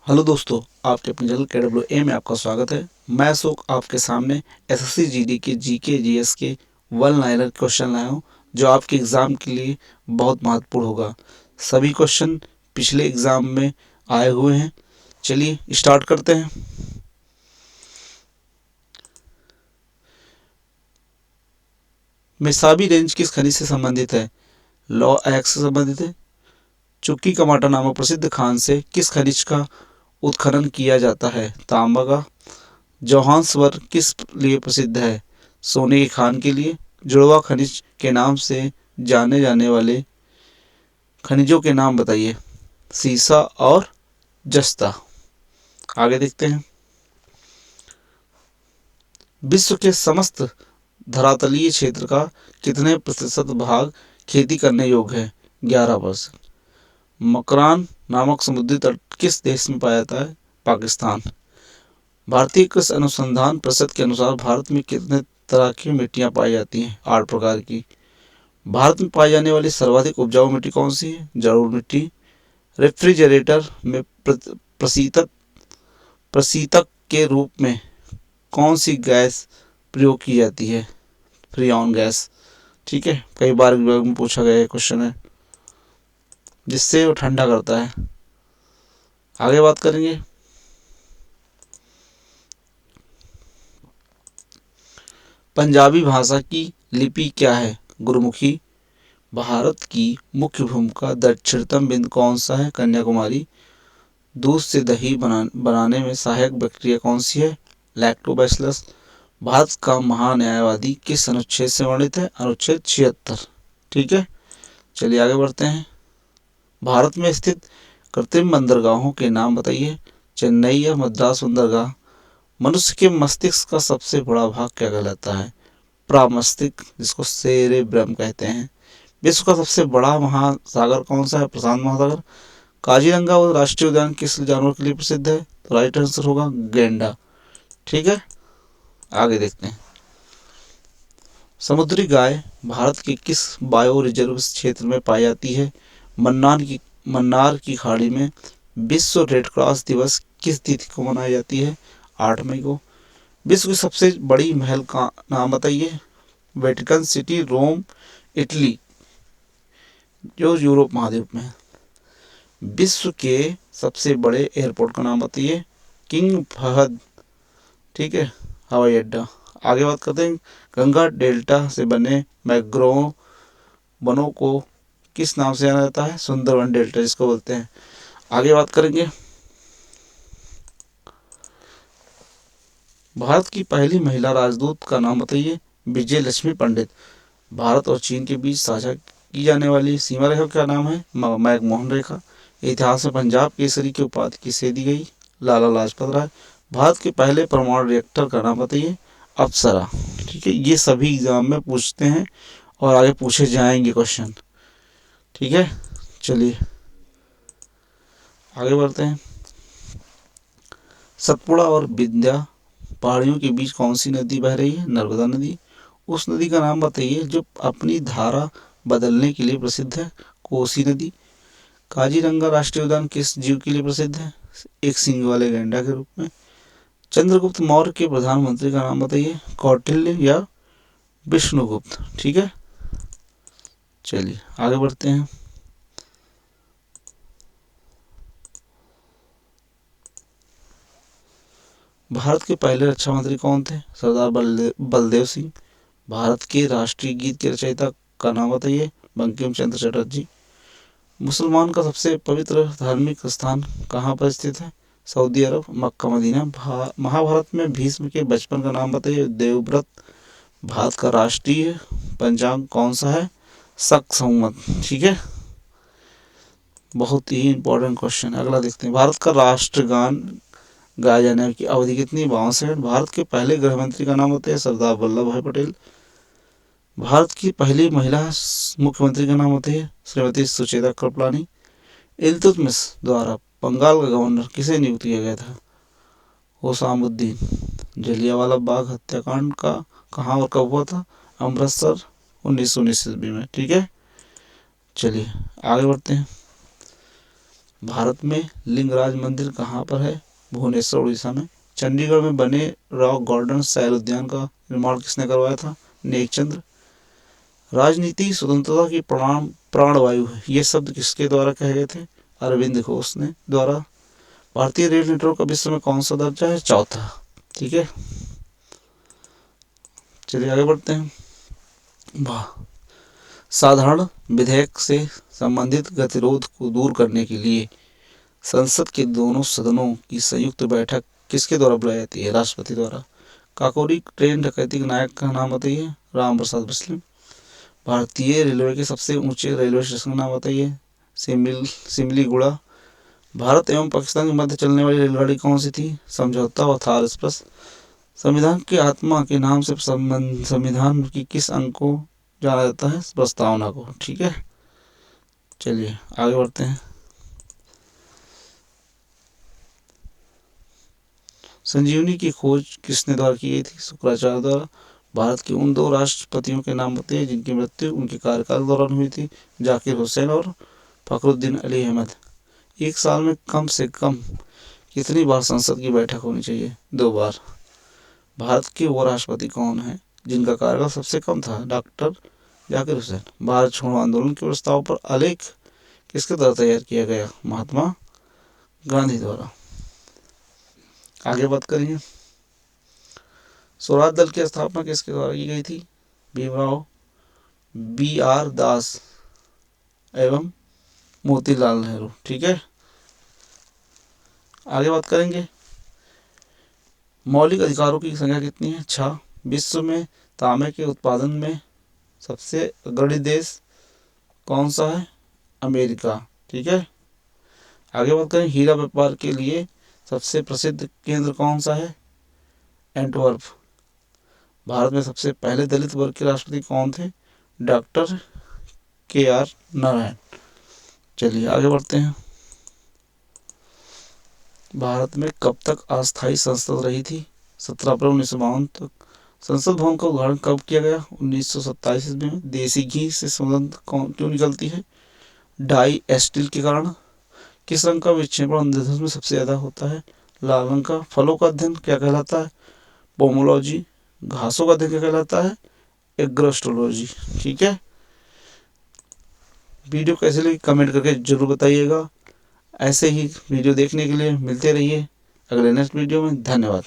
Hello दोस्तों, आपके अपने चैनल KWA में आपका स्वागत है। मैं अशोक आपके सामने SSC GD के GK GS के वन लाइनर क्वेश्चन लाया हूँ जो आपके एग्ज़ाम के लिए बहुत महत्वपूर्ण होगा। सभी क्वेश्चन पिछले एग्ज़ाम में आए हुए हैं। चलिए स्टार्ट करते हैं। मेसाबी रेंज किस खनिज से संबंधित है? लॉ एक्स से संबंधित है। चुक्की कमाटा नामक प्रसिद्ध खान से किस खनिज का उत्खनन किया जाता है? तांबा का। जोहान्सबर्ग किस लिए प्रसिद्ध है? सोने की खान के लिए। जुड़वा खनिज के नाम से जाने जाने वाले खनिजों के नाम बताइए। सीसा और जस्ता। आगे देखते हैं। विश्व के समस्त धरातलीय क्षेत्र का कितने प्रतिशत भाग खेती करने योग्य है? 11%। मकरान नामक समुद्री तट किस देश में पाया जाता है? पाकिस्तान। भारतीय कृषि अनुसंधान परिषद के अनुसार भारत में कितने तरह की मिट्टियाँ पाई जाती हैं? 8 प्रकार की। भारत में पाई जाने वाली सर्वाधिक उपजाऊ मिट्टी कौन सी है? जलोढ़ मिट्टी। रेफ्रिजरेटर में प्रशीतक के रूप में कौन सी गैस प्रयोग की जाती है? Freon gas. ठीक है, कई बार एग्जाम में पूछा गया है क्वेश्चन है, जिससे वो ठंडा करता है। आगे बात करेंगे। पंजाबी भाषा की लिपि क्या है? गुरमुखी। भारत की मुख्य भूमिका दक्षिणतम बिंदु कौन सा है? कन्याकुमारी। दूध से दही बनाने में सहायक बैक्टीरिया कौन सी है? लैक्टोबैसिलस। भारत का महान्यायवादी किस अनुच्छेद से वर्णित है? अनुच्छेद 76। ठीक है, चलिए आगे बढ़ते हैं। भारत में स्थित कृत्रिम बंदरगाहों के नाम बताइए। चेन्नई या मद्रास बंदरगाह। मनुष्य के मस्तिष्क का सबसे बड़ा भाग क्या कहलाता है? प्रामस्तिष्क, जिसको सेरेब्रम कहते हैं। विश्व का सबसे बड़ा महासागर कौन सा है? प्रशांत महासागर। काजीरंगा राष्ट्रीय उद्यान किस जानवर के लिए प्रसिद्ध है? तो राइट आंसर होगा गैंडा। ठीक है, आगे देखते हैं। समुद्री गाय भारत के किस बायो रिजर्व क्षेत्र में पाई जाती है? मन्नार की खाड़ी में। विश्व रेड क्रॉस दिवस किस तिथि को मनाई जाती है? 8 मई को। विश्व की सबसे बड़ी महल का नाम बताइए। वेटिकन सिटी, रोम, इटली, जो यूरोप महाद्वीप में है। विश्व के सबसे बड़े एयरपोर्ट का नाम बताइए। किंग फहद। ठीक है, हवाई अड्डा। आगे बात करते हैं। गंगा डेल्टा से बने मैंग्रोव वनों को किस नाम से जाना जाता है? सुंदरवन डेल्टा जिसको बोलते हैं। आगे बात करेंगे। भारत की पहली महिला राजदूत का नाम बताइए। विजय लक्ष्मी पंडित। भारत और चीन के बीच साझा की जाने वाली सीमा रेखा का नाम है? मैकमोहन रेखा। इतिहास में पंजाब केसरी की उपाधि किसे दी गई? लाला लाजपत राय। भारत के पहले परमाणु रिएक्टर का नाम बताइए। अप्सरा। ठीक है, ये सभी एग्जाम में पूछते हैं और आगे पूछे जाएंगे क्वेश्चन। ठीक है, चलिए आगे बढ़ते हैं। सतपुड़ा और विंध्या पहाड़ियों के बीच कौन सी नदी बह रही है? नर्मदा नदी। उस नदी का नाम बताइए जो अपनी धारा बदलने के लिए प्रसिद्ध है? कोसी नदी। काजीरंगा राष्ट्रीय उद्यान किस जीव के लिए प्रसिद्ध है? एक सींग वाले गैंडा के रूप में। चंद्रगुप्त मौर्य के प्रधानमंत्री का नाम बताइए। कौटिल्य या विष्णुगुप्त। ठीक है, चलिए आगे बढ़ते हैं। भारत के पहले रक्षा मंत्री कौन थे? सरदार बलदेव सिंह। भारत के राष्ट्रीय गीत के रचयिता का नाम बताइए। बंकिम चंद्र चटर्जी। मुसलमान का सबसे पवित्र धार्मिक स्थान कहाँ पर स्थित है? सऊदी अरब, मक्का मदीना। महाभारत में भीष्म के बचपन का नाम बताइए। देवव्रत। भारत का राष्ट्रीय पंचांग कौन सा है? शक संवत। ठीक है, बहुत ही इंपॉर्टेंट क्वेश्चन है। अगला देखते हैं। भारत का राष्ट्रगान गाए जाने की अवधि कितनी? 62 मिनट। भारत के पहले गृह मंत्री का नाम होता है सरदार वल्लभ भाई पटेल। भारत की पहली महिला मुख्यमंत्री का नाम होती है श्रीमती सुचेता कृपलानी। इल्तुतमिश द्वारा बंगाल का गवर्नर किसे नियुक्त किया गया था? हुसामुद्दीन। जलियांवाला बाग हत्याकांड का कहाँ और कब हुआ था? अमृतसर, 1919 ईस्वी में। ठीक है, चलिए आगे बढ़ते हैं। भारत में लिंगराज मंदिर कहाँ पर है? भुवनेश्वर उड़ीसा में। चंडीगढ़ में बने रॉक गार्डन सैर उद्यान का निर्माण किसने करवाया था? नेकचंद। राजनीति स्वतंत्रता की प्राणवायु है, ये शब्द किसके द्वारा कहे गए थे? अरविंद घोष ने द्वारा। भारतीय रेल नेटवर्क का विश्व में कौन सा दर्जा है? चौथा। ठीक है, चलिए आगे बढ़ते हैं। वाह। साधारण विधेयक से संबंधित गतिरोध को दूर करने के लिए संसद के दोनों सदनों की संयुक्त बैठक किसके द्वारा बुलाई जाती है? राष्ट्रपति द्वारा। काकोरी ट्रेन डकैती के नायक का नाम बताइए? राम प्रसाद बिस्मिल। भारतीय रेलवे के सबसे ऊंचे रेलवे स्टेशन का नाम बताइए? सिमलीगुड़ा। भारत एवं पाकिस्तान के मध्य चलने वाली रेलगाड़ी कौन सी थी? समझौता व थार एक्सप्रेस। संविधान की आत्मा के नाम से संविधान की किस अंग को जाना जाता है? प्रस्तावना को। ठीक है, चलिए आगे बढ़ते हैं। संजीवनी की खोज किसने द्वारा की गई थी? शुक्राचार्य द्वारा। भारत के उन 2 राष्ट्रपतियों के नाम बताइए जिनकी मृत्यु उनके कार्यकाल के दौरान हुई थी? जाकिर हुसैन और फखरुद्दीन अली अहमद। एक साल में कम से कम कितनी बार संसद की बैठक होनी चाहिए? 2 बार। भारत के वो राष्ट्रपति कौन है जिनका कार्यकाल सबसे कम था? डॉक्टर जाकिर हुसैन। भारत छोड़ो आंदोलन के प्रस्ताव पर आलेख किसके द्वारा तैयार किया गया? महात्मा गांधी द्वारा। आगे बात करेंगे। स्वराज दल की स्थापना किसके द्वारा की गई थी? भीमराव BR दास एवं मोतीलाल नेहरू। ठीक है, आगे बात करेंगे। मौलिक अधिकारों की संख्या कितनी है? 6। विश्व में तांबे के उत्पादन में सबसे अग्रणी देश कौन सा है? अमेरिका। ठीक है, आगे बात करें। हीरा व्यापार के लिए सबसे प्रसिद्ध केंद्र कौन सा है? एंटवर्प। भारत में सबसे पहले दलित वर्ग के राष्ट्रपति कौन थे? Doctor KR Narayan. चलिए आगे बढ़ते हैं। भारत में कब तक अस्थायी संसद रही थी? 17 अप्रैल 1952 तक। संसद भवन का उद्घाटन कब किया गया? 1927 में। देसी घी से सुगंध क्यों निकलती है? डाई एस्टिल के कारण। किस रंग का विक्षेपण अंधेरे में सबसे ज्यादा होता है? लाल रंग का। फलों का अध्ययन क्या कहलाता है? पोमोलॉजी। घासों का अध्ययन क्या कहलाता है? एग्रोस्टोलॉजी। ठीक है, वीडियो कैसे लगी कमेंट करके जरूर बताइएगा। ऐसे ही वीडियो देखने के लिए मिलते रहिए अगले नेक्स्ट वीडियो में। धन्यवाद।